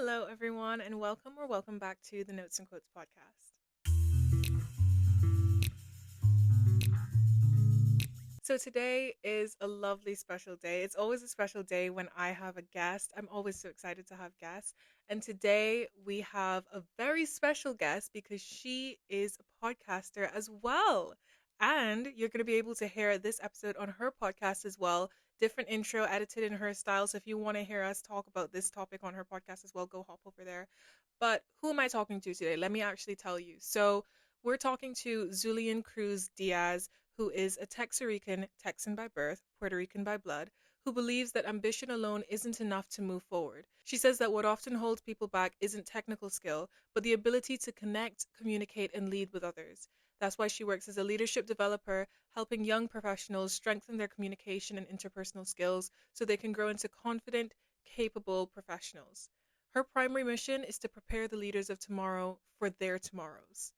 Hello, everyone, and welcome back to the Notes and Quotes podcast. So, today is a lovely special day. It's always a special day when I have a guest. I'm always so excited to have guests. And today we have a very special guest because she is a podcaster as well. And you're going to be able to hear this episode on her podcast as well. Different intro edited in her style. So, if you want to hear us talk about this topic on her podcast as well, go hop over there. But who am I talking to today? Let me actually tell you. So, we're talking to Zulean Cruz-Díaz, who is a Texa-rican, Texan by birth, Puerto Rican by blood, who believes that ambition alone isn't enough to move forward. She says that what often holds people back isn't technical skill, but the ability to connect, communicate, and lead with others. That's why she works as a leadership developer, helping young professionals strengthen their communication and interpersonal skills so they can grow into confident, capable professionals. Her primary mission is to prepare the leaders of tomorrow for their tomorrows.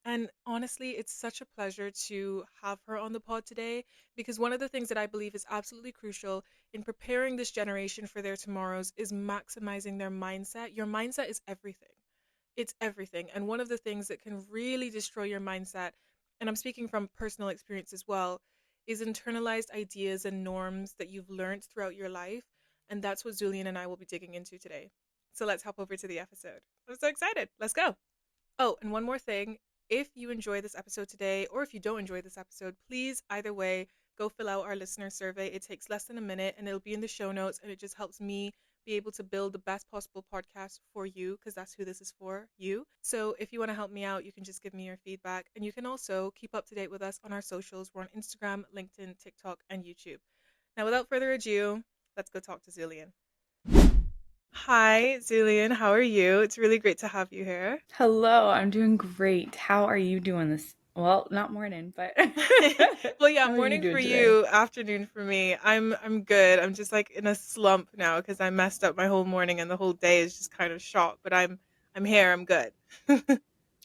And honestly, it's such a pleasure to have her on the pod today because one of the things that I believe is absolutely crucial in preparing this generation for their tomorrows is maximizing their mindset. Your mindset is everything. It's everything. And one of the things that can really destroy your mindset, and I'm speaking from personal experience as well, is internalized ideas and norms that you've learned throughout your life. And that's what Julian and I will be digging into today. So let's hop over to the episode. I'm so excited. Let's go. Oh, and one more thing. If you enjoy this episode today, or if you don't enjoy this episode, please, either way, go fill out our listener survey. It takes less than a minute and it'll be in the show notes, and it just helps me be able to build the best possible podcast for you because that's who this is for, you. So if you want to help me out, you can just give me your feedback. And you can also keep up to date with us on our socials. We're on Instagram, LinkedIn, TikTok, and YouTube. Now, without further ado, let's go talk to Zulian. Hi, Zulian. How are you? It's really great to have you here. Hello, I'm doing great. How are you doing this? Well, not morning, but Well, yeah, how are you morning for doing today? you, afternoon for me. I'm good. I'm just like in a slump now because I messed up my whole morning and the whole day is just kind of shot. But I'm here. I'm good.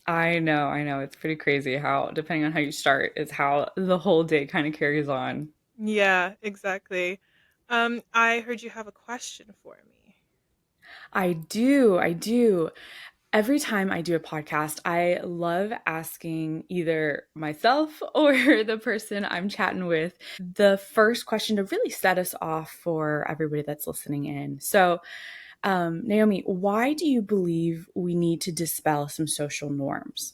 I know. It's pretty crazy how, depending on how you start, is how the whole day kind of carries on. Yeah, exactly. I heard you have a question for me. I do. Every time I do a podcast, I love asking either myself or the person I'm chatting with the first question to really set us off for everybody that's listening in. So, Naomi, why do you believe we need to dispel some social norms?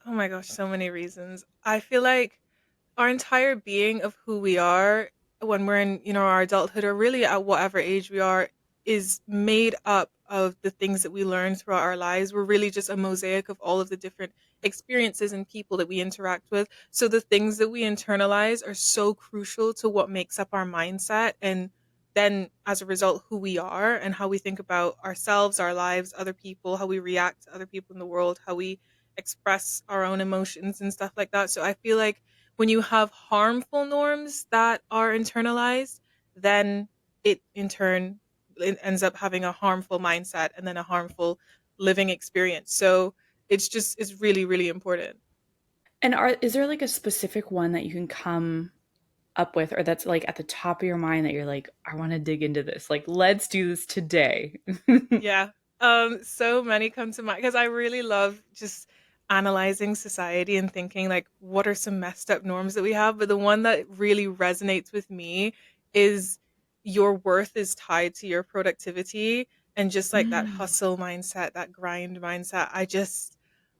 Oh my gosh, so many reasons. I feel like our entire being of who we are when we're in, our adulthood or really at whatever age we are is made up of the things that we learn throughout our lives. We're really just a mosaic of all of the different experiences and people that we interact with. So the things that we internalize are so crucial to what makes up our mindset and then as a result who we are and how we think about ourselves, our lives, other people, how we react to other people in the world, how we express our own emotions and stuff like that. So I feel like when you have harmful norms that are internalized, then it in turn it ends up having a harmful mindset and then a harmful living experience. So it's really, really important. And is there like a specific one that you can come up with, or that's like at the top of your mind that you're like, I want to dig into this. Like, let's do this today. Yeah. So many come to mind because I really love just analyzing society and thinking like what are some messed up norms that we have. But the one that really resonates with me is your worth is tied to your productivity and just like that Mm. hustle mindset, that grind mindset. I just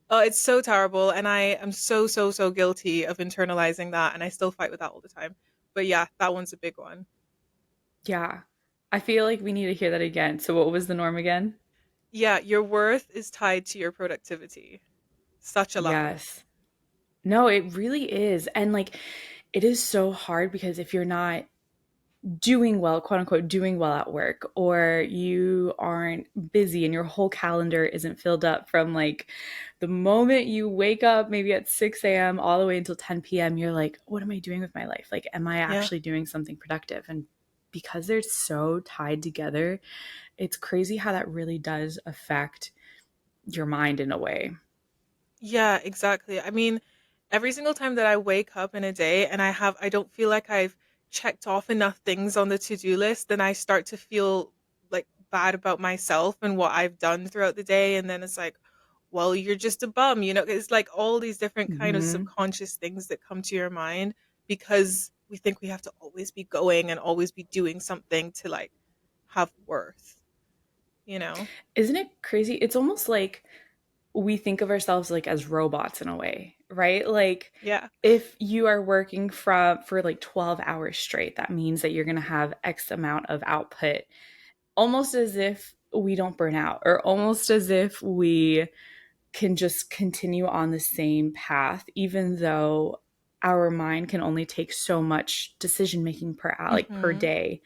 oh, it's so terrible. And I am so, so, so guilty of internalizing that. And I still fight with that all the time. But yeah, that one's a big one. Yeah. I feel like we need to hear that again. So, what was the norm again? Yeah, your worth is tied to your productivity. Such a lie. Yes. No, it really is. And like, it is so hard because if you're not doing well, quote unquote, doing well at work, or you aren't busy and your whole calendar isn't filled up from like the moment you wake up, maybe at 6 a.m., all the way until 10 p.m., you're like, what am I doing with my life? Like, am I Yeah. actually doing something productive? And because they're so tied together, it's crazy how that really does affect your mind in a way. Yeah, exactly. I mean, every single time that I wake up in a day and I don't feel like I've checked off enough things on the to-do list, then I start to feel like bad about myself and what I've done throughout the day. And then it's like, well, you're just a bum, you know? It's like all these different kind of Hmm. subconscious things that come to your mind because we think we have to always be going and always be doing something to like have worth, you know? Isn't it crazy? It's almost like we think of ourselves like as robots in a way, right? Like Yeah. if you are working for like 12 hours straight, that means that you're going to have X amount of output, almost as if we don't burn out, or almost as if we can just continue on the same path, even though our mind can only take so much decision making per Hmm. day.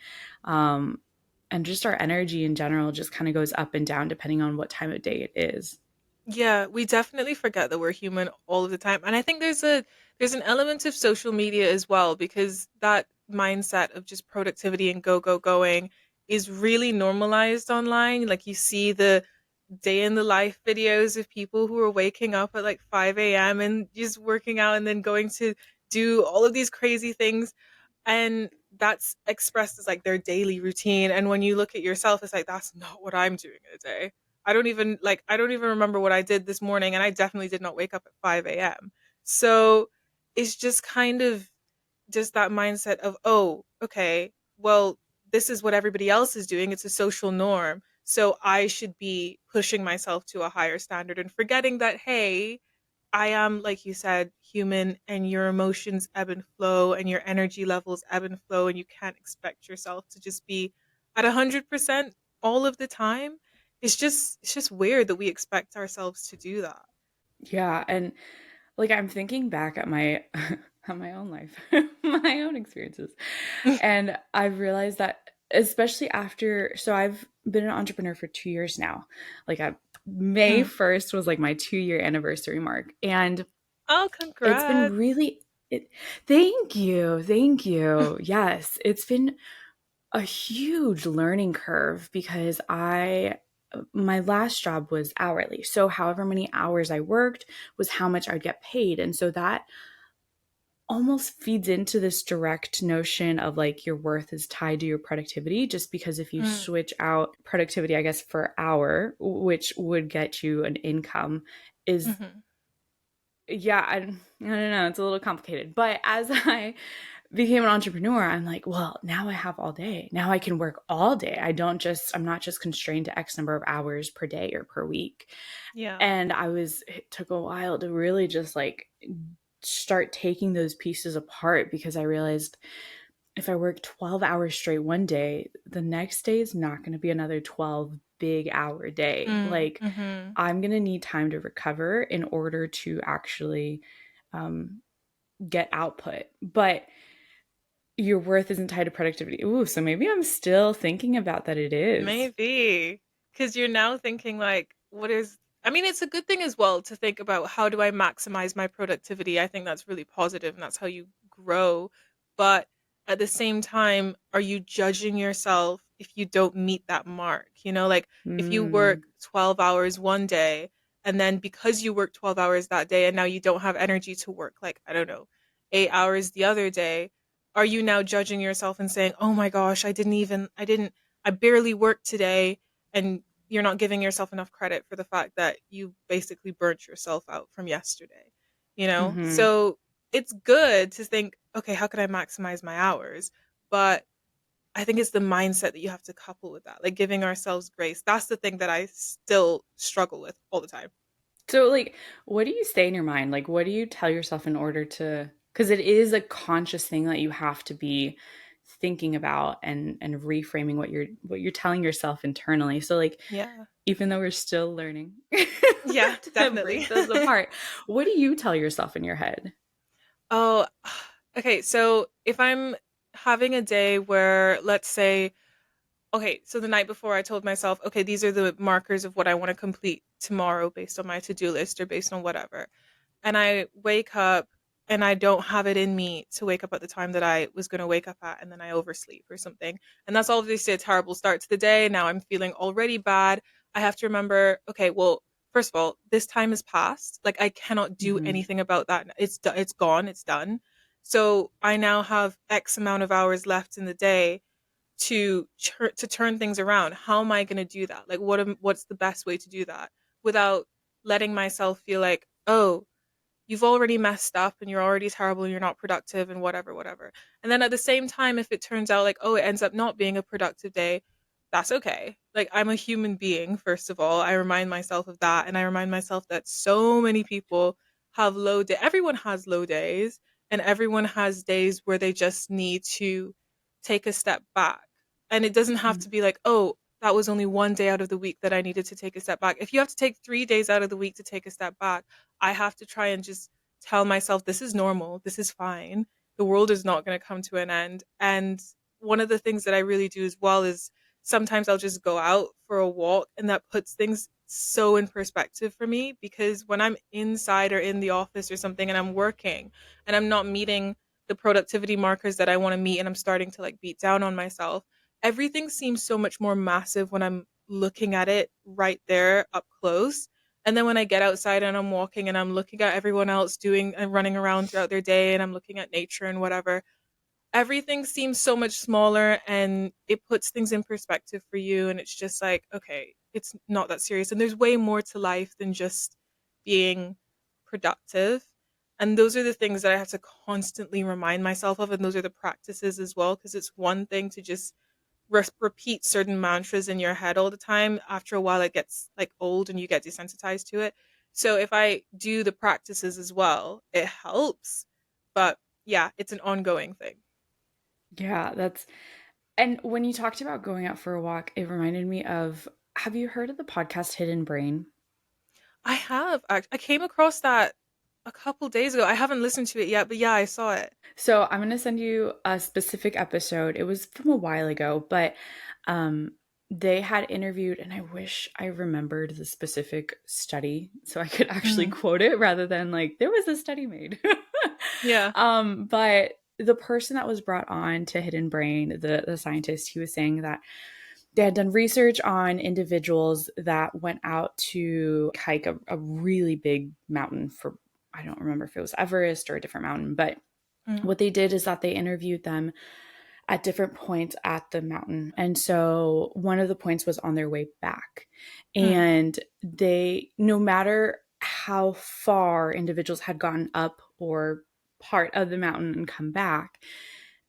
Um, and just our energy in general just kind of goes up and down depending on what time of day it is. Yeah, we definitely forget that we're human all of the time. And I think there's an element of social media as well because that mindset of just productivity and going is really normalized online. Like you see the day in the life videos of people who are waking up at like 5 a.m. and just working out and then going to do all of these crazy things, and that's expressed as like their daily routine. And when you look at yourself, it's like that's not what I'm doing in a day. I don't even remember what I did this morning, and I definitely did not wake up at 5 a.m. So it's just kind of just that mindset of, oh, okay, well, this is what everybody else is doing. It's a social norm. So I should be pushing myself to a higher standard and forgetting that, hey, I am, like you said, human, and your emotions ebb and flow and your energy levels ebb and flow. And you can't expect yourself to just be at 100% all of the time. It's just weird that we expect ourselves to do that. Yeah, and like I'm thinking back at my at my own life, my own experiences. And I've realized that especially after so I've been an entrepreneur for 2 years now. Like I May Mm. 1st was like my 2-year anniversary mark. And Oh, it's been congrats. really it, thank you. Thank you. Yes, it's been a huge learning curve because I my last job was hourly. So however many hours I worked was how much I'd get paid. And so that almost feeds into this direct notion of like your worth is tied to your productivity, just because if you Mm. switch out productivity, I guess, for hour, which would get you an income, is Hmm. yeah, I don't know, it's a little complicated. But as I became an entrepreneur, I'm like, well, now I have all day. Now I can work all day. I'm not just constrained to X number of hours per day or per week. Yeah. And it took a while to really just like start taking those pieces apart because I realized if I work 12 hours straight one day, the next day is not going to be another 12 big hour day. Mm. Like, Hmm. I'm going to need time to recover in order to actually um, get output. But your worth isn't tied to productivity. Ooh, so maybe I'm still thinking about that it is. Maybe. Because you're now thinking, like, I mean, it's a good thing as well to think about how do I maximize my productivity. I think that's really positive and that's how you grow. But at the same time, are you judging yourself if you don't meet that mark? You know, like if you Mm, work 12 hours one day and then because you work 12 hours that day and now you don't have energy to work, like, I don't know, 8 hours the other day, are you now judging yourself and saying, oh my gosh, I barely worked today, and you're not giving yourself enough credit for the fact that you basically burnt yourself out from yesterday, you know? mm-hmm. So it's good to think, okay, how can I maximize my hours? But I think it's the mindset that you have to couple with that, like giving ourselves grace. That's the thing that I still struggle with all the time. So, like, what do you say in your mind? Like, what do you tell yourself in order to, because it is a conscious thing that you have to be thinking about and reframing what you're telling yourself internally. So, like, Yeah. even though we're still learning Yeah, to definitely. break those apart, what do you tell yourself in your head? Oh, okay. So if I'm having a day where, let's say, okay, so the night before I told myself, okay, these are the markers of what I want to complete tomorrow based on my to-do list or based on whatever. And I wake up and I don't have it in me to wake up at the time that I was going to wake up at, and then I oversleep or something. And that's obviously a terrible start to the day. Now I'm feeling already bad. I have to remember, okay, well, first of all, this time has passed. Like I cannot do Mm-hmm. anything about that. It's gone, it's done. So I now have X amount of hours left in the day to turn things around. How am I going to do that? Like what's the best way to do that without letting myself feel like, "Oh, you've already messed up and you're already terrible and you're not productive and whatever, whatever." And then at the same time, if it turns out like, oh, it ends up not being a productive day, that's okay. Like, I'm a human being, first of all. I remind myself of that. And I remind myself that so many people have low day. Everyone has low days, and everyone has days where they just need to take a step back. And it doesn't have to be like, oh, that was only one day out of the week that I needed to take a step back. If you have to take 3 days out of the week to take a step back, I have to try and just tell myself this is normal, this is fine. The world is not going to come to an end. And one of the things that I really do as well is sometimes I'll just go out for a walk, and that puts things so in perspective for me, because when I'm inside or in the office or something and I'm working and I'm not meeting the productivity markers that I want to meet, and I'm starting to like beat down on myself, everything seems so much more massive when I'm looking at it right there up close. And then when I get outside and I'm walking and I'm looking at everyone else doing and running around throughout their day, and I'm looking at nature and whatever, everything seems so much smaller, and it puts things in perspective for you. And it's just like, okay, it's not that serious. And there's way more to life than just being productive. And those are the things that I have to constantly remind myself of. And those are the practices as well, because it's one thing to just repeat certain mantras in your head all the time. After a while, it gets like old and you get desensitized to it. So if I do the practices as well, it helps. But yeah, it's an ongoing thing. Yeah, that's and when you talked about going out for a walk, it reminded me of, have you heard of the podcast Hidden Brain? I have. I came across that a couple days ago. I haven't listened to it yet, but yeah, I saw it. So I'm going to send you a specific episode. It was from a while ago, but um, they had interviewed, and I wish I remembered the specific study so I could actually Hmm. quote it rather than like, there was a study made. Yeah. But the person that was brought on to Hidden Brain, the scientist, he was saying that they had done research on individuals that went out to hike a really big mountain for, I don't remember if it was Everest or a different mountain, but Mm, what they did is that they interviewed them at different points at the mountain. And so one of the points was on their way back. mm, And they, no matter how far individuals had gone up or part of the mountain and come back,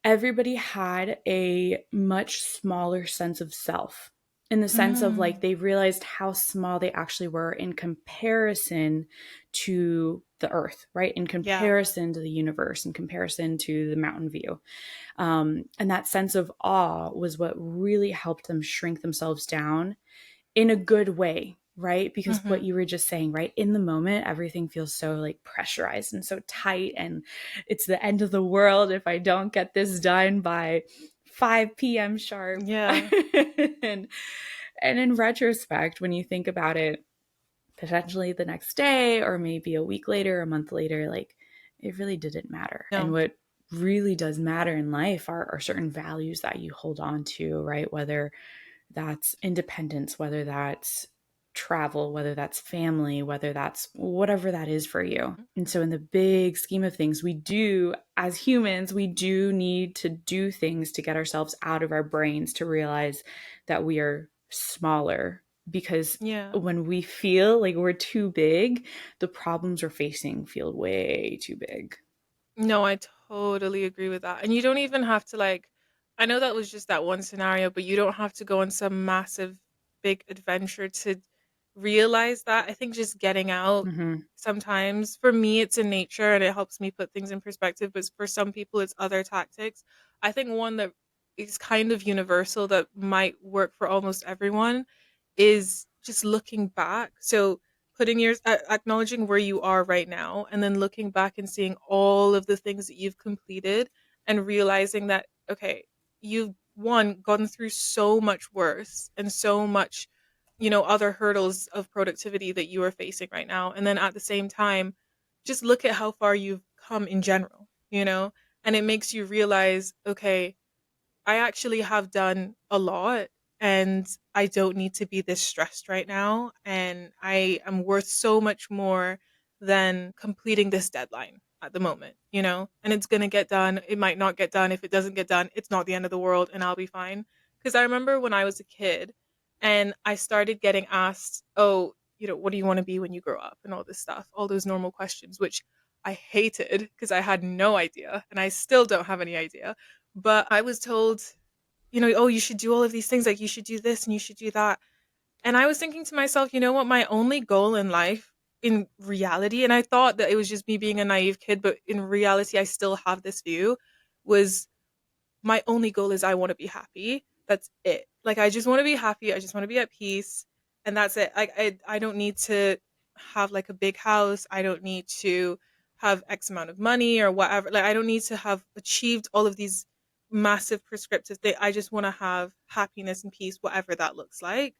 everybody had a much smaller sense of self, in the sense of like mm. they realized how small they actually were in comparison to the earth, right? In Yeah. comparison to the universe, in comparison to the mountain view. And that sense of awe was what really helped them shrink themselves down in a good way, right? Because what Hmm. you were just saying, right? In the moment, everything feels so like pressurized and so tight, and it's the end of the world if I don't get this done by 5 p.m. sharp. Yeah. and and in retrospect, when you think about it, potentially the next day or maybe a week later, a month later, like it really didn't matter. And No. what really does matter in life are certain values that you hold on to, right? Whether that's independence, whether that's travel, whether that's family, whether that's whatever that is for you. And so, in the big scheme of things, we do, as humans, we do need to do things to get ourselves out of our brains to realize that we are smaller. Because Yeah. when we feel like we're too big, the problems we're facing feel way too big. No, I totally agree with that. And you don't even have to like, I know that was just that one scenario, but you don't have to go on some massive big adventure to realize that. I think just getting out Mm-hmm. sometimes, for me, it's in nature and it helps me put things in perspective. But for some people, it's other tactics. I think one that is kind of universal that might work for almost everyone is just looking back. So, acknowledging where you are right now, and then looking back and seeing all of the things that you've completed, and realizing that, okay, you've one gone through so much worse and so much, other hurdles of productivity that you are facing right now. And then at the same time, just look at how far you've come in general. And it makes you realize, okay, I actually have done a lot, and I don't need to be this stressed right now. And I am worth so much more than completing this deadline at the moment. And it's going to get done. It might not get done. If it doesn't get done, it's not the end of the world and I'll be fine. Because I remember when I was a kid and I started getting asked, oh, what do you want to be when you grow up and all this stuff, all those normal questions, which I hated because I had no idea and I still don't have any idea. But I was told, oh, you should do all of these things, like you should do this and you should do that. And I was thinking to myself, you know what, my only goal in life, in reality, and I thought that it was just me being a naive kid, but in reality, I still have this view, was my only goal is I want to be happy. That's it. Like I just want to be happy. I just want to be at peace, and that's it. Like I don't need to have like a big house. I don't need to have X amount of money or whatever. Like I don't need to have achieved all of these massive prescriptive things. I just want to have happiness and peace, whatever that looks like.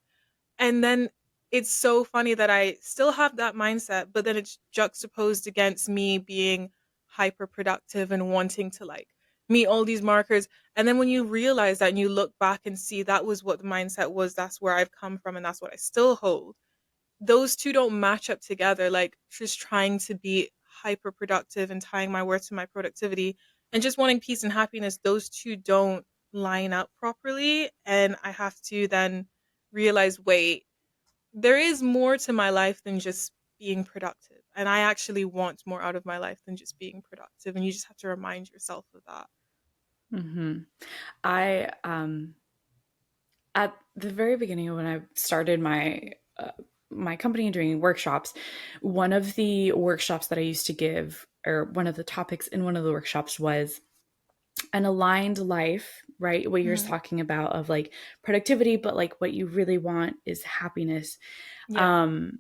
And then it's so funny that I still have that mindset, but then it's juxtaposed against me being hyper productive and wanting to like meet all these markers. And then when you realize that and you look back and see that was what the mindset was, that's where I've come from and that's what I still hold. Those two don't match up together. Like just trying to be hyper productive and tying my worth to my productivity and just wanting peace and happiness, those two don't line up properly. And I have to then realize, wait, there is more to my life than just being productive. And I actually want more out of my life than just being productive. And you just have to remind yourself of that. Hmm. I At the very beginning when I started my company and doing workshops, one of the workshops that I used to give, or one of the topics in one of the workshops, was an aligned life, right? What you're Hmm. talking about of like productivity, but like what you really want is happiness. Yeah. Um,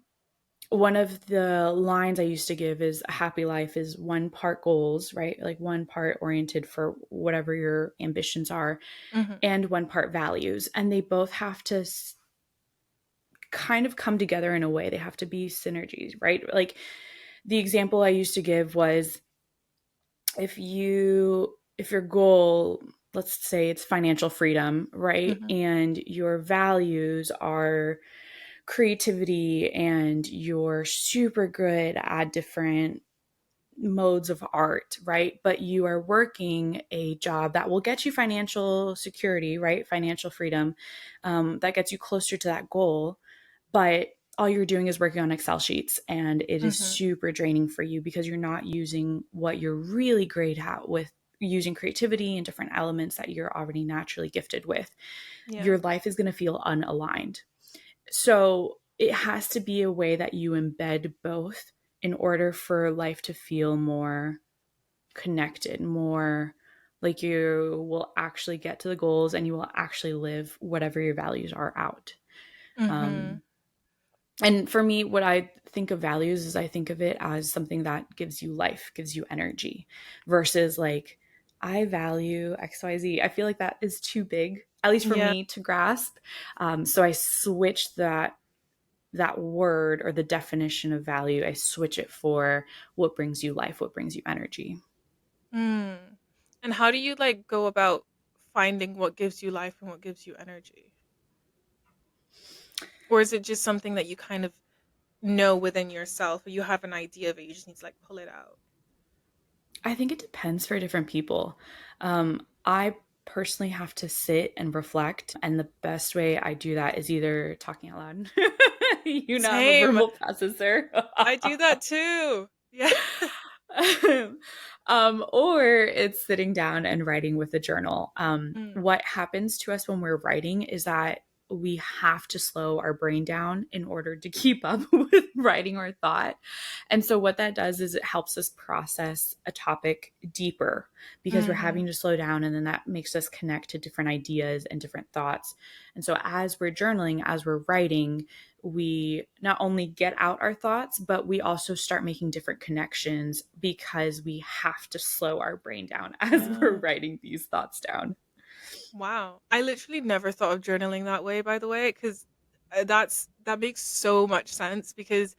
One of the lines I used to give is a happy life is one part goals, right? Like one part oriented for whatever your ambitions are, Hmm. and one part values. And they both have to kind of come together in a way. They have to be synergies, right? Like the example I used to give was, if your goal, let's say it's financial freedom, right? Hmm. And your values are creativity and you're super good at different modes of art, right? But you are working a job that will get you financial security, right? Financial freedom, that gets you closer to that goal. But all you're doing is working on Excel sheets, and it is Hmm. super draining for you because you're not using what you're really great at with using creativity and different elements that you're already naturally gifted with. Yeah. Your life is going to feel unaligned. So it has to be a way that you embed both in order for life to feel more connected, more like you will actually get to the goals and you will actually live whatever your values are out. Hmm. Um, and for me, what I think of values is I think of it as something that gives you life, gives you energy, versus like, I value XYZ. I feel like that is too big, at least for Yeah. me to grasp. So I switched that word or the definition of value. I switch it for what brings you life, what brings you energy. Mm. And how do you like go about finding what gives you life and what gives you energy? Or is it just something that you kind of know within yourself or you have an idea of it, you just need to like pull it out? I think it depends for different people. I personally have to sit and reflect, and the best way I do that is either talking out loud. You know, I'm a Same. verbal processor. I do that too. Yeah. Or it's sitting down and writing with a journal. Mm. What happens to us when we're writing is that we have to slow our brain down in order to keep up with writing our thought. And so, what that does is it helps us process a topic deeper because we're Mhm. having to slow down, and then that makes us connect to different ideas and different thoughts. And so, as we're journaling, as we're writing, we not only get out our thoughts, but we also start making different connections because we have to slow our brain down as we're Oh, writing these thoughts down. wow. I literally never thought of journaling that way, by the way, because that makes so much sense because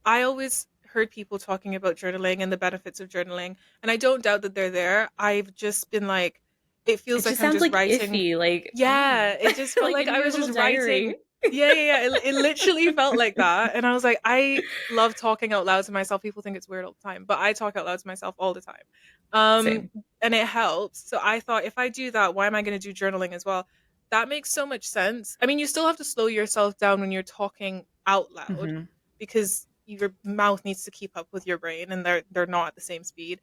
I always heard people talking about journaling and the benefits of journaling, and I don't doubt that they're there. I've just been like, it It feels like just I'm sounds just like writing. iffy, like, Yeah, ooh, it just felt like like in I your was little just writing. diary. Yeah, yeah, yeah. It literally felt like that. And I was like, I love talking out loud to myself. People think it's weird all the time, but I talk out loud to myself all the time. Um, Same. and it helps. So I thought if I do that, why am I going to do journaling as well? that makes so much sense. I mean, you still have to slow yourself down when you're talking out loud Hmm. because your mouth needs to keep up with your brain and they're not at the same speed.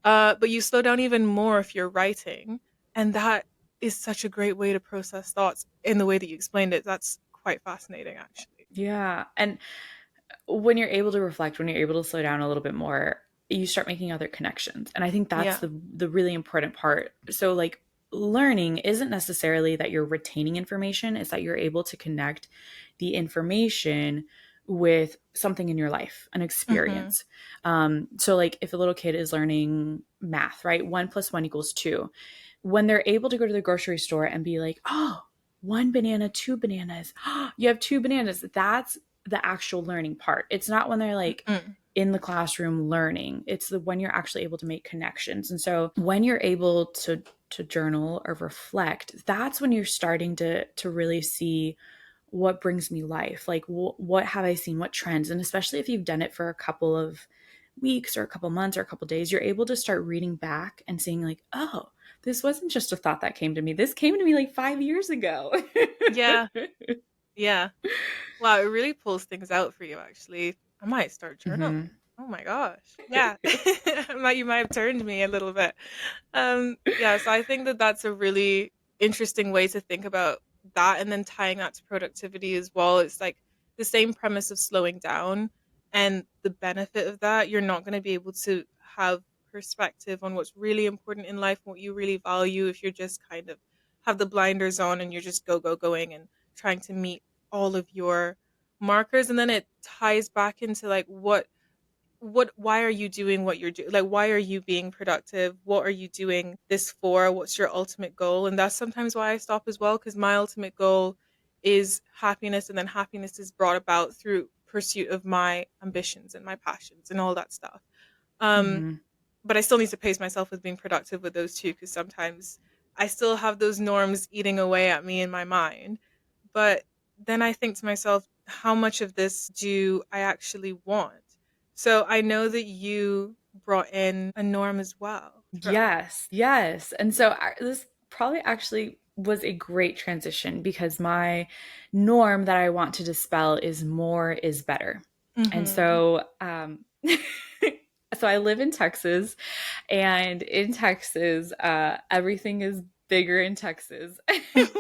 But you slow down even more if you're writing, and that is such a great way to process thoughts in the way that you explained it. That's quite fascinating, actually. Yeah. And when you're able to reflect, when you're able to slow down a little bit more, you start making other connections. And I think that's Yeah. the really important part. So like learning isn't necessarily that you're retaining information, it's that you're able to connect the information with something in your life, an Mm-hmm. experience. So like if a little kid is learning math, right? 1 + 1 = 2. When they're able to go to the grocery store and be like, oh, 1 banana, 2 bananas, you have 2 bananas. That's the actual learning part. It's not when they're like Mm-hmm. in the classroom learning. It's the when you're actually able to make connections. And so when you're able to journal or reflect, that's when you're starting to really see what brings me life. Like what have I seen? What trends? And especially if you've done it for a couple of weeks or a couple months or a couple days, you're able to start reading back and seeing like, oh, this wasn't just a thought that came to me. This came to me like 5 years ago. Yeah. Yeah. Wow, it really pulls things out for you, actually. I might start Hmm. journaling. Oh my gosh. Yeah. You might have turned me a little bit. Yeah, so I think that that's a really interesting way to think about that, and then tying that to productivity as well. It's like the same premise of slowing down, and the benefit of that, you're not going to be able to have perspective on what's really important in life, what you really value, if you're just kind of have the blinders on and you're just going and trying to meet all of your markers. And then it ties back into like what why are you doing what you're doing, like why are you being productive, what are you doing this for, what's your ultimate goal. And that's sometimes why I stop as well, because my ultimate goal is happiness, and then happiness is brought about through pursuit of my ambitions and my passions and all that stuff. um Hmm. but I still need to pace myself with being productive with those two, because sometimes I still have those norms eating away at me in my mind. But then I think to myself, how much of this do I actually want? So I know that you brought in a norm as well throughout. Yes, yes. And so this probably actually was a great transition because my norm that I want to dispel is more is better. And Mm-hmm. so, so I live in Texas, and in Texas, everything is bigger in Texas,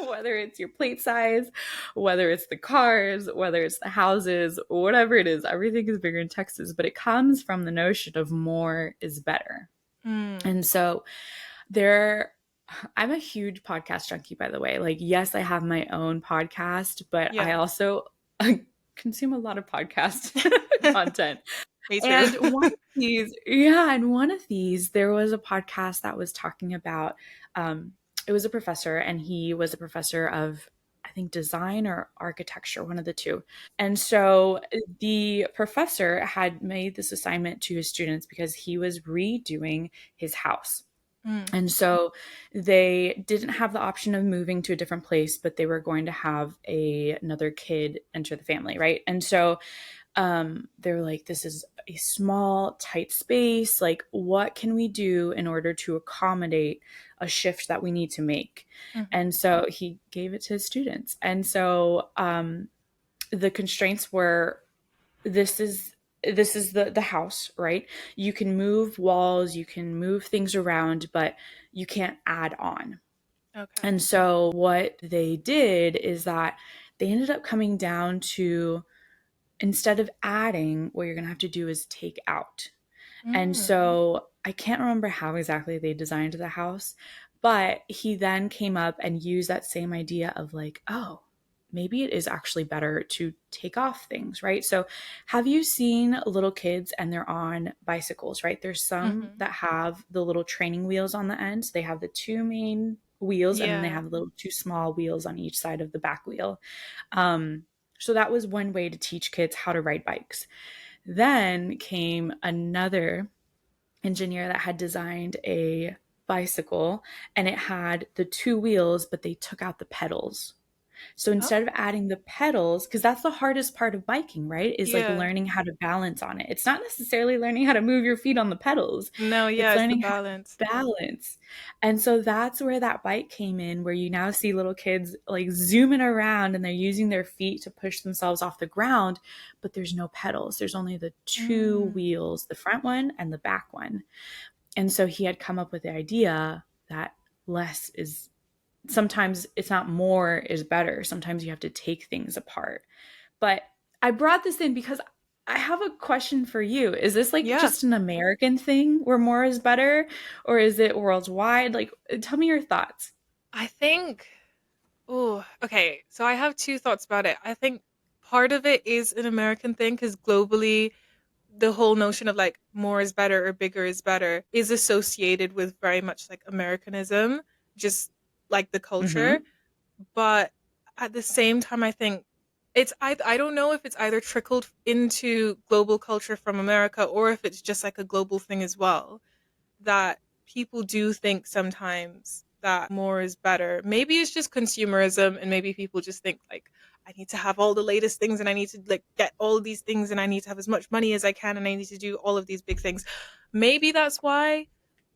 whether it's your plate size, whether it's the cars, whether it's the houses, whatever it is, everything is bigger in Texas. But it comes from the notion of more is better. Mm. And so there, I'm a huge podcast junkie, by the way. Like, yes, I have my own podcast, but I Yeah. also consume a lot of podcast content. Me too. And one of these, yeah, and one of these, there was a podcast that was talking about, it was a professor, and he was a professor of, I think, design or architecture, one of the two. And so the professor had made this assignment to his students because he was redoing his house. Mm. And so they didn't have the option of moving to a different place, but they were going to have another kid enter the family, right? And so they were like, this is a small, tight space. Like, what can we do in order to accommodate a shift that we need to make? Mm-hmm. And so he gave it to his students. And so the constraints were this is the house, right? You can move walls, you can move things around, but you can't add on. Okay. And so what they did is that they ended up coming down to, instead of adding, what you're going to have to do is take out. And Mm. so I can't remember how exactly they designed the house, but he then came up and used that same idea of like, oh, maybe it is actually better to take off things, right? So have you seen little kids and they're on bicycles, right? There's some Mm-hmm. that have the little training wheels on the end. So they have the two main wheels, and then they Yeah. have the little two small wheels on each side of the back wheel. Um, so that was one way to teach kids how to ride bikes. Then came another engineer that had designed a bicycle, and it had the two wheels, but they took out the pedals. So instead of Oh, adding the pedals, because that's the hardest part of biking, right? Is like yeah. learning how to balance on it. It's not necessarily learning how to move your feet on the pedals, No, it's yeah, it's the learning how balance. to balance. And so that's where that bike came in, where you now see little kids like zooming around and they're using their feet to push themselves off the ground, but there's no pedals. There's only the two Mm, wheels, the front one and the back one. And so he had come up with the idea that less is sometimes it's not more is better. Sometimes you have to take things apart. But I brought this in because I have a question for you. Is this like yeah. just an American thing where more is better, or is it worldwide? Like, tell me your thoughts. I think, oh, okay. So I have two thoughts about it. I think part of it is an American thing because globally, the whole notion of like more is better or bigger is better is associated with very much like Americanism, just like the culture. Mm-hmm. But at the same time, I think I don't know if it's either trickled into global culture from America or if it's just like a global thing as well, that people do think sometimes that more is better. Maybe it's just consumerism and maybe people just think like I need to have all the latest things and I need to like get all of these things and I need to have as much money as I can and I need to do all of these big things. Maybe that's why,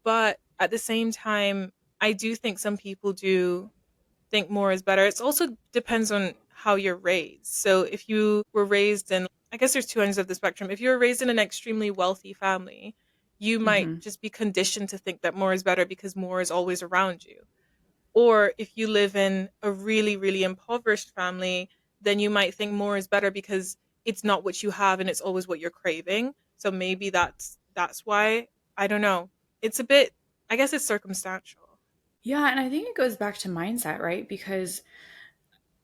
but at the same time I do think some people do think more is better. It also depends on how you're raised. So if you were raised in, I guess there's two ends of the spectrum. If you were raised in an extremely wealthy family, you might Mm-hmm. just be conditioned to think that more is better because more is always around you. Or if you live in a really, really impoverished family, then you might think more is better because it's not what you have and it's always what you're craving. So maybe that's why. I don't know. It's a bit I guess it's circumstantial. Yeah, and I think it goes back to mindset, right? Because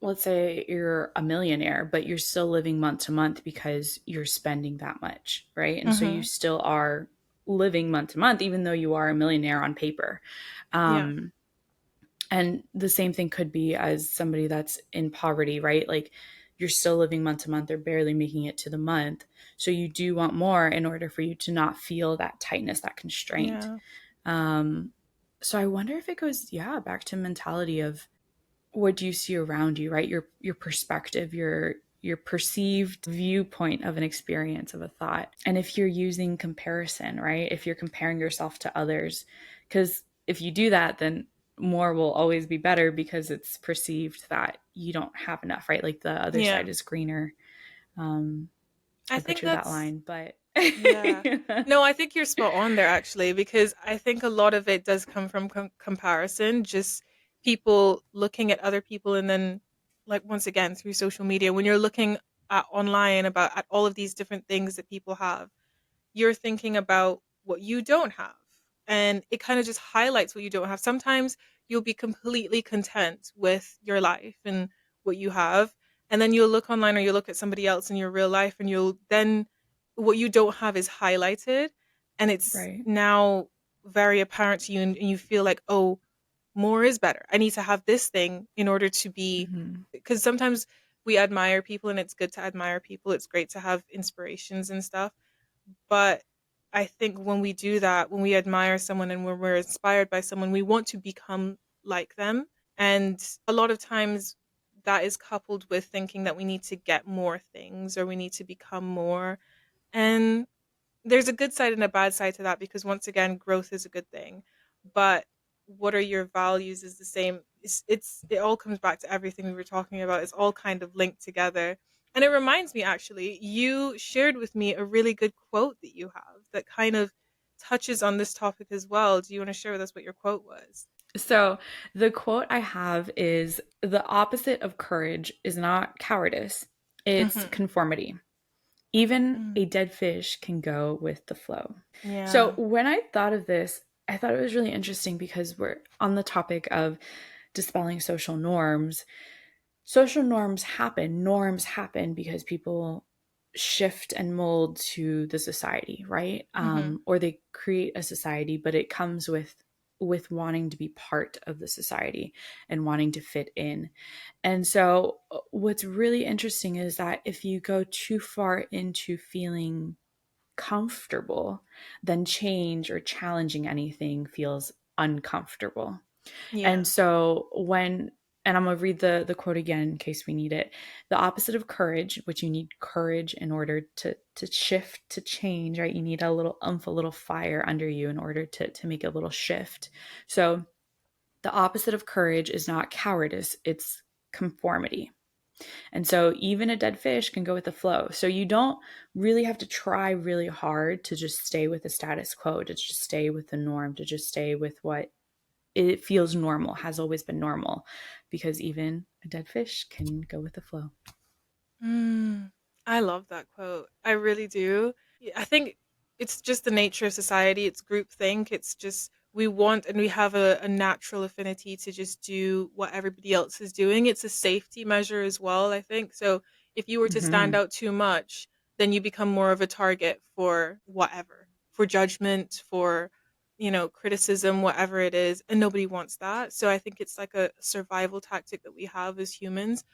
let's say you're a millionaire, but you're still living month to month because you're spending that much, right? And so you Mhm. still are living month to month, even though you are a millionaire on paper. Yeah. Um, and the same thing could be as somebody that's in poverty, right? Like you're still living month to month or barely making it to the month. So you do want more in order for you to not feel that tightness, that constraint. Yeah. Um, so I wonder if it goes, yeah, back to mentality of what do you see around you, right? Your perspective, your perceived viewpoint of an experience of a thought. And if you're using comparison, right? If you're comparing yourself to others, because if you do that, then more will always be better because it's perceived that you don't have enough, right? Like the other Yeah. side is greener. Um, I I think butchered that that's line, but yeah. No, I think you're spot on there actually because I think a lot of it does come from comparison, just people looking at other people and then like once again through social media when you're looking at online about at all of these different things that people have you're thinking about what you don't have. And it kind of just highlights what you don't have. Sometimes you'll be completely content with your life and what you have. And then you'll look online or you'll look at somebody else in your real life and you'll then what you don't have is highlighted. And it's right. now very apparent to you and you feel like, oh, more is better. I need to have this thing in order to be Mm-hmm. because sometimes we admire people and it's good to admire people. It's great to have inspirations and stuff but I think when we do that, when we admire someone and when we're inspired by someone, we want to become like them. And a lot of times that is coupled with thinking that we need to get more things or we need to become more. And there's a good side and a bad side to that because once again, growth is a good thing. But what are your values is the same. It all comes back to everything we were talking about. It's all kind of linked together. And it reminds me actually, you shared with me a really good quote that you have that kind of touches on this topic as well. Do you want to share with us what your quote was? So, the quote I have is the opposite of courage is not cowardice, it's Mm-hmm. conformity. Even Mm. a dead fish can go with the flow. So, Yeah. when I thought of this, I thought it was really interesting because we're on the topic of dispelling social norms. Social norms happen because people shift and mold to the society, right? Mm-hmm. Or they create a society, but it comes with wanting to be part of the society and wanting to fit in. And so what's really interesting is that if you go too far into feeling comfortable, then change or challenging anything feels uncomfortable. Yeah. And so when and I'm gonna read the quote again in case we need it. The opposite of courage, which you need courage in order to shift, to change, right? You need a little a little fire under you in order to make a little shift. So the opposite of courage is not cowardice, it's conformity. And so even a dead fish can go with the flow. So you don't really have to try really hard to just stay with the status quo, to just stay with the norm, to just stay with what it feels normal, has always been normal, because even a dead fish can go with the flow. Mm, I love that quote. I really do. I think it's just the nature of society. It's groupthink. It's just we want and we have a natural affinity to just do what everybody else is doing. It's a safety measure as well, I think. So if you were to stand Mm-hmm. out too much, then you become more of a target for whatever, for judgment, for criticism, whatever it is, and nobody wants that. So I think it's like a survival tactic that we have as humans,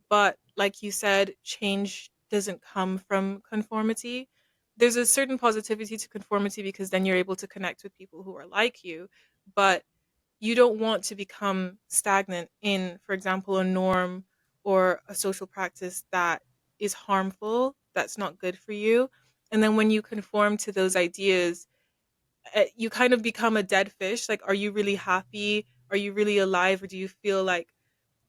but like you said, change doesn't come from conformity. There's a certain positivity to conformity because then you're able to connect with people who are like you, but you don't want to become stagnant in, for example, a norm or a social practice that is harmful, that's not good for you. And then when you conform to those ideas, you kind of become a dead fish. Like, are you really happy? Are you really alive? Or do you feel like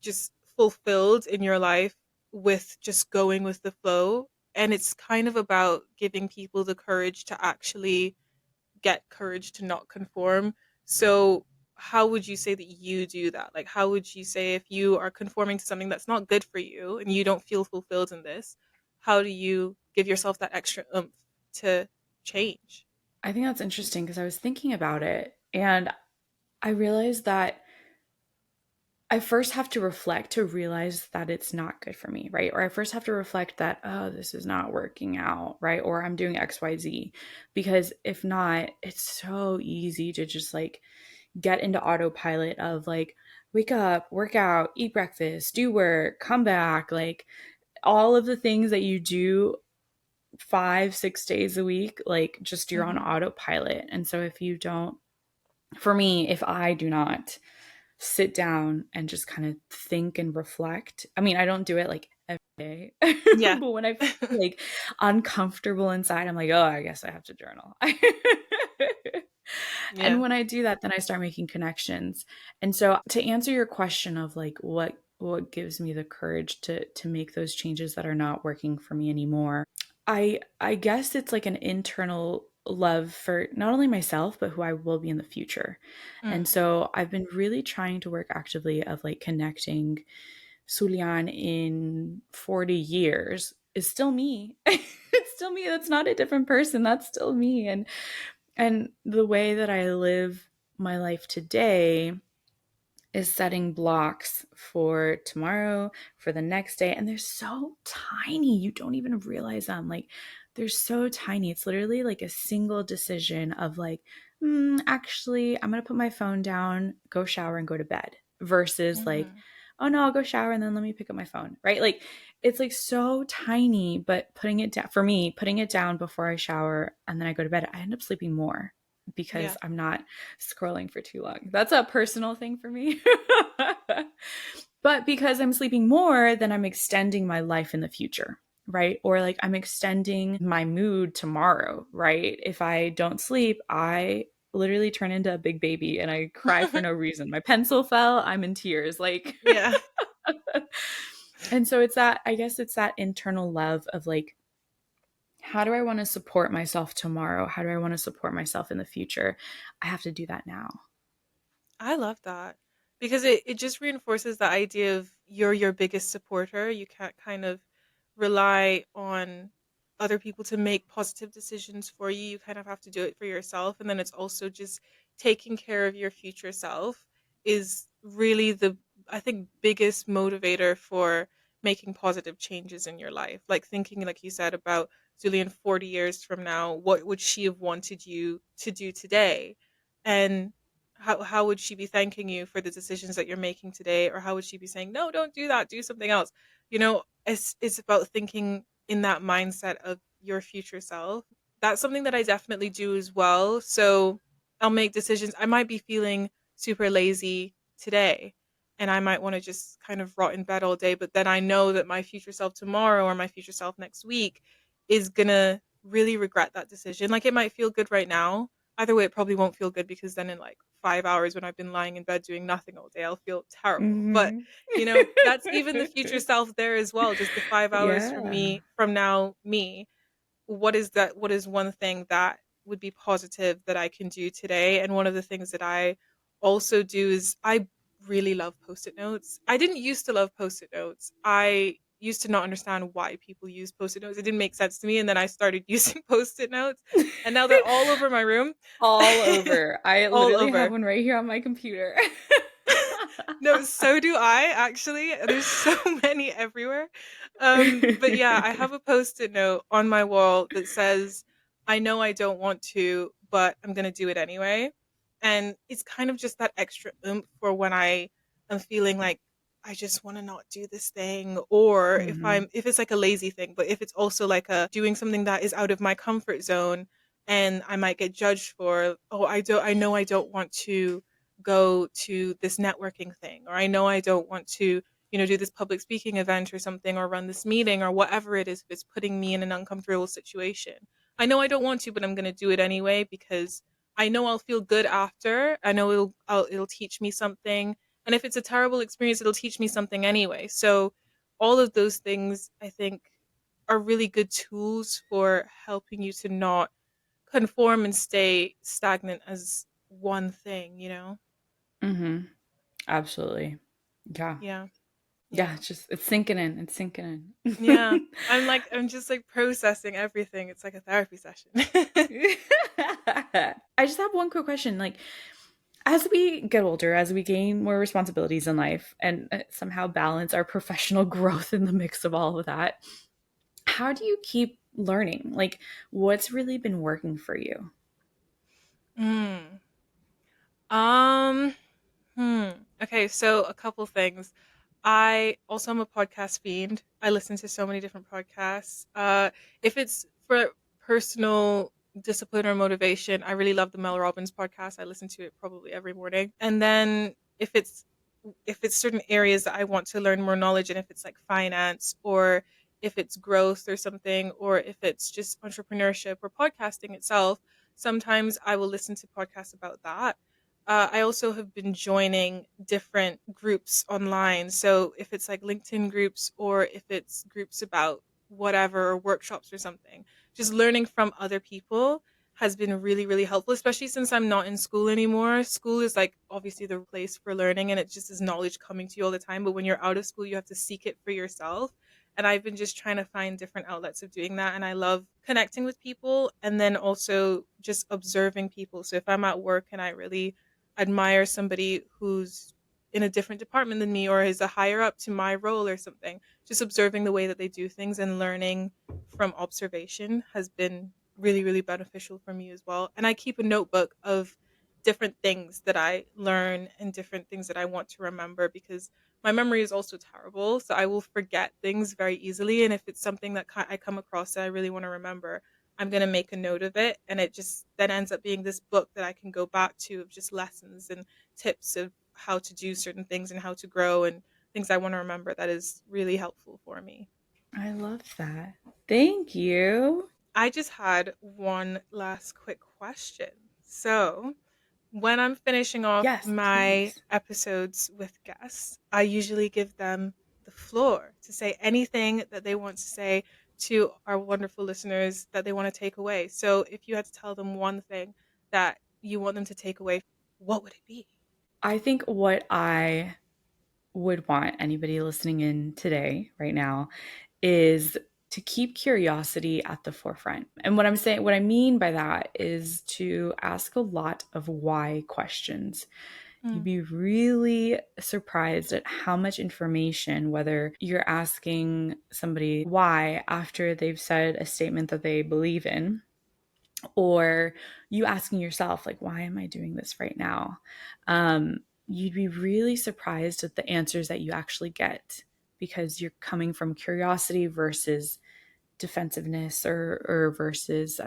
just fulfilled in your life with just going with the flow? And it's kind of about giving people the courage to actually get courage to not conform. So how would you say that you do that? Like, how would you say if you are conforming to something that's not good for you and you don't feel fulfilled in this, how do you give yourself that extra oomph to change? I think that's interesting because I was thinking about it and I realized that I first have to reflect to realize that it's not good for me, right? Or I first have to reflect that, oh, this is not working out, right? Or I'm doing XYZ. Because if not, it's so easy to just like get into autopilot of like, wake up, work out, eat breakfast, do work, come back, like all of the things that you do 5, 6 days a week, like just you're on Mm-hmm. autopilot. And so if you don't, for me, if I do not sit down and just kind of think and reflect. I mean, I don't do it like every day, Yeah. but when I feel like uncomfortable inside, I'm like, oh, I guess I have to journal. And Yeah. when I do that, then I start making connections. And so to answer your question of like what gives me the courage to make those changes that are not working for me anymore, I guess it's like an internal love for not only myself but who I will be in the future. And Mm. so I've been really trying to work actively of like connecting Zulean in 40 years is still me. It's still me. That's not a different person. That's still me. And the way that I live my life today is setting blocks for tomorrow, for the next day. And they're so tiny. You don't even realize them. Like, they're so tiny. It's literally like a single decision of like, actually, I'm going to put my phone down, go shower, and go to bed versus like, Mhm. oh no, I'll go shower and then let me pick up my phone, right? Like, it's like so tiny, but putting it down for me, putting it down before I shower and then I go to bed, I end up sleeping more because Yeah. I'm not scrolling for too long. That's a personal thing for me. But because I'm sleeping more, then I'm extending my life in the future, right? Or like I'm extending my mood tomorrow, right? If I don't sleep, I literally turn into a big baby and I cry for no reason. My pencil fell, I'm in tears. Like, Yeah. and so it's that, I guess it's that internal love of like, how do I want to support myself tomorrow? How do I want to support myself in the future? I have to do that now. I love that because it just reinforces the idea of you're your biggest supporter. You can't kind of rely on other people to make positive decisions for you. You kind of have to do it for yourself. And then it's also just taking care of your future self is really the, I think, biggest motivator for making positive changes in your life. Like thinking, like you said, about Julian 40 years from now, what would she have wanted you to do today? And how would she be thanking you for the decisions that you're making today, or how would she be saying no, don't do that, do something else? It's about thinking in that mindset of your future self. That's something that I definitely do as well. So I'll make decisions. I might be feeling super lazy today, and I might want to just kind of rot in bed all day. But then I know that my future self tomorrow or my future self next week is gonna really regret that decision. Like it might feel good right now. Either way, it probably won't feel good because then in like 5 hours when I've been lying in bed doing nothing all day, I'll feel terrible. But Hmm. that's even the future self there as well. Just the 5 hours from Yeah. me from now, me, what is one thing that would be positive that I can do today? And one of the things that I also do is I really love post-it notes. I didn't used to love post-it notes. I used to not understand why people use post-it notes. It didn't make sense to me, and then I started using post-it notes, and now they're all over my room. All over. I All literally have over. one right here on my computer. No, so do I actually. There's so many everywhere. But yeah, I have a post-it note on my wall that says, "I know I don't want to, but I'm gonna do it anyway." And it's kind of just that extra oomph for when I am feeling like I just want to not do this thing, or Hmm. if it's like a lazy thing, but if it's also like a doing something that is out of my comfort zone, and I might get judged for, oh, I know I don't want to go to this networking thing, or I know I don't want to do this public speaking event or something, or run this meeting, or whatever it is, if it's putting me in an uncomfortable situation. I know I don't want to, but I'm going to do it anyway because I know I'll feel good after. I know it'll teach me something, and if it's a terrible experience, it'll teach me something anyway. So all of those things, I think, are really good tools for helping you to not conform and stay stagnant as one thing. Hmm. Absolutely. Yeah. Yeah. Yeah, Yeah. it's sinking in. It's sinking Yeah. in. I'm just like processing everything. It's like a therapy session. I just have one quick question. Like, as we get older, as we gain more responsibilities in life and somehow balance our professional growth in the mix of all of that, how do you keep learning? Like, what's really been working for you? mm. Um Hmm. Okay, so a couple things. I also am a podcast fiend. I listen to so many different podcasts. If it's for personal discipline or motivation, I really love the Mel Robbins podcast. I listen to it probably every morning. And then if it's certain areas that I want to learn more knowledge in, if it's like finance, or if it's growth or something, or if it's just entrepreneurship or podcasting itself, sometimes I will listen to podcasts about that. I also have been joining different groups online. So if it's like LinkedIn groups, or if it's groups about whatever, or workshops or something, just learning from other people has been really, really helpful, especially since I'm not in school anymore. School is like obviously the place for learning, and it just is knowledge coming to you all the time. But when you're out of school, you have to seek it for yourself. And I've been just trying to find different outlets of doing that. And I love connecting with people, and then also just observing people. So if I'm at work and I really admire somebody who's in a different department than me, or is a higher up to my role or something, just observing the way that they do things and learning from observation has been really, really beneficial for me as well. And I keep a notebook of different things that I learn and different things that I want to remember, because my memory is also terrible. So I will forget things very easily. And if it's something that I come across that I really want to remember, I'm going to make a note of it. And it just then ends up being this book that I can go back to of just lessons and tips of how to do certain things and how to grow and things I want to remember that is really helpful for me. I love that. Thank you. I just had one last quick question. So, when I'm finishing off Yes, my please. episodes with guests, I usually give them the floor to say anything that they want to say to our wonderful listeners that they want to take away. So, if you had to tell them one thing that you want them to take away, what would it be? I think what I would want anybody listening in today, right now, is to keep curiosity at the forefront. And what I mean by that is to ask a lot of why questions. You'd Mm, be really surprised at how much information, whether you're asking somebody why after they've said a statement that they believe in, or you asking yourself, like, why am I doing this right now? You'd be really surprised at the answers that you actually get because you're coming from curiosity versus defensiveness or versus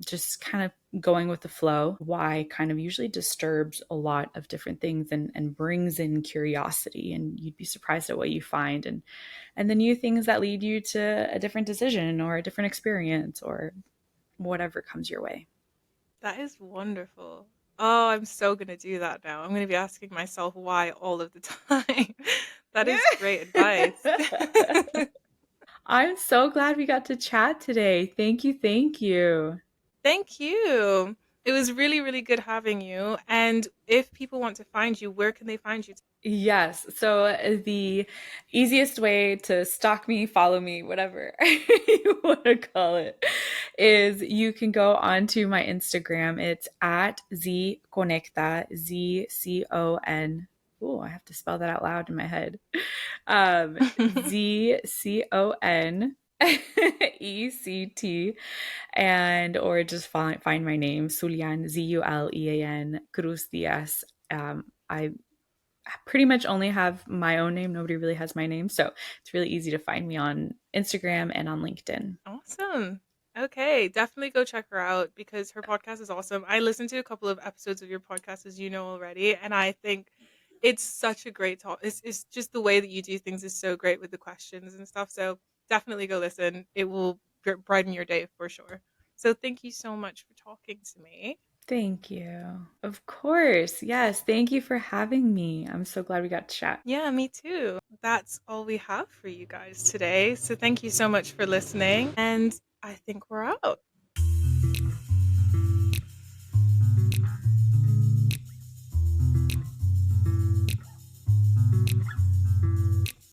just kind of going with the flow. Why kind of usually disturbs a lot of different things and brings in curiosity, and you'd be surprised at what you find, and the new things that lead you to a different decision or a different experience or whatever comes your way. That is wonderful. Oh, I'm so gonna do that now. I'm gonna be asking myself why all of the time. That is great advice. I'm so glad we got to chat today. Thank you. Thank you. Thank you. It was really, really good having you. And if people want to find you, where can they find you? Yes. So the easiest way to stalk me, follow me, whatever you want to call it, is you can go onto my Instagram. It's at zconecta, ZCON. Oh, I have to spell that out loud in my head. ZCONECT, and or just find my name, Zulean, Zulean Cruz-Díaz. I pretty much only have my own name. Nobody really has my name. So it's really easy to find me on Instagram and on LinkedIn. Awesome. Okay, definitely go check her out because her podcast is awesome. I listened to a couple of episodes of your podcast, as you know already, and I think it's such a great talk. It's just the way that you do things is so great with the questions and stuff. So definitely go listen. It will brighten your day for sure. So thank you so much for talking to me. Thank you. Of course. Yes. Thank you for having me. I'm so glad we got to chat. Yeah, me too. That's all we have for you guys today. So thank you so much for listening, and I think we're out.